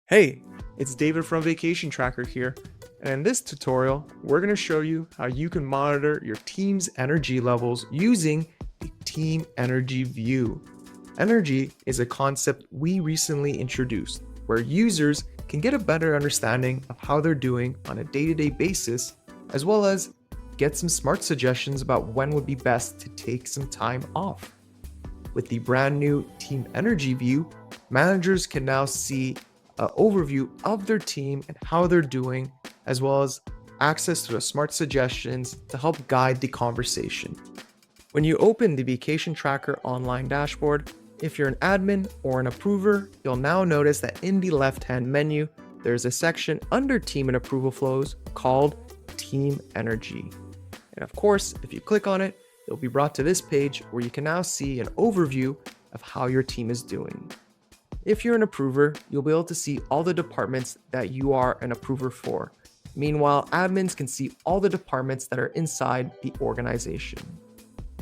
Hey, it's David from Vacation Tracker here, and in this tutorial, we're going to show you how you can monitor your team's energy levels using the Team Energy View. Energy is a concept we recently introduced, where users can get a better understanding of how they're doing on a day-to-day basis, as well as get some smart suggestions about when would be best to take some time off. With the brand new Team Energy View, managers can now see an overview of their team and how they're doing, as well as access to the smart suggestions to help guide the conversation. When you open the Vacation Tracker online dashboard, if you're an admin or an approver, you'll now notice that in the left-hand menu, there's a section under Team and Approval Flows called Team Energy. And of course, if you click on it, you'll be brought to this page where you can now see an overview of how your team is doing. If you're an approver, you'll be able to see all the departments that you are an approver for. Meanwhile, admins can see all the departments that are inside the organization.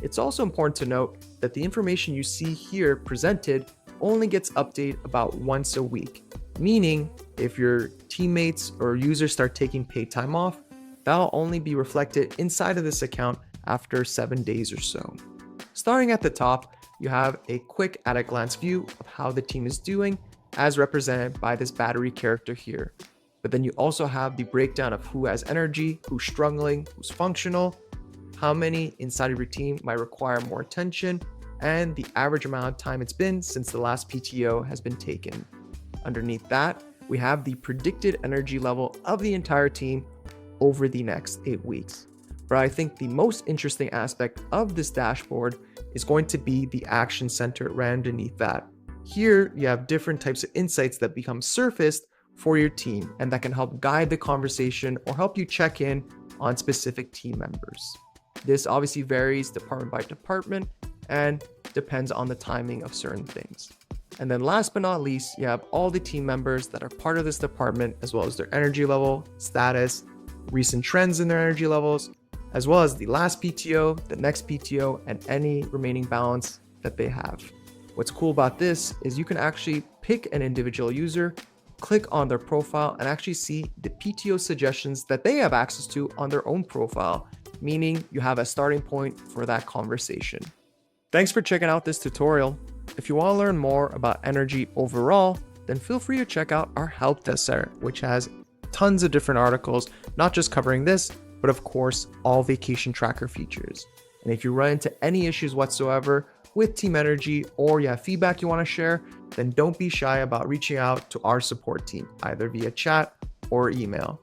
It's also important to note that the information you see here presented only gets updated about once a week, meaning if your teammates or users start taking paid time off, that'll only be reflected inside of this account after 7 days or so. Starting at the top, you have a quick at-a-glance view of how the team is doing, as represented by this battery character here. But then you also have the breakdown of who has energy, who's struggling, who's functional, how many inside of your team might require more attention, and the average amount of time it's been since the last PTO has been taken. Underneath that, we have the predicted energy level of the entire team over the next 8 weeks. But I think the most interesting aspect of this dashboard is going to be the action center right underneath that. Here, you have different types of insights that become surfaced for your team and that can help guide the conversation or help you check in on specific team members. This obviously varies department by department and depends on the timing of certain things. And then last but not least, you have all the team members that are part of this department, as well as their energy level, status, recent trends in their energy levels, as well as the last PTO, the next PTO, and any remaining balance that they have. What's cool about this is you can actually pick an individual user, click on their profile, and actually see the PTO suggestions that they have access to on their own profile, meaning you have a starting point for that conversation. Thanks for checking out this tutorial. If you want to learn more about energy overall, then feel free to check out our Help Desk Center, which has tons of different articles, not just covering this, but of course, all Vacation Tracker features. And if you run into any issues whatsoever with Team Energy or you have feedback you want to share, then don't be shy about reaching out to our support team, either via chat or email.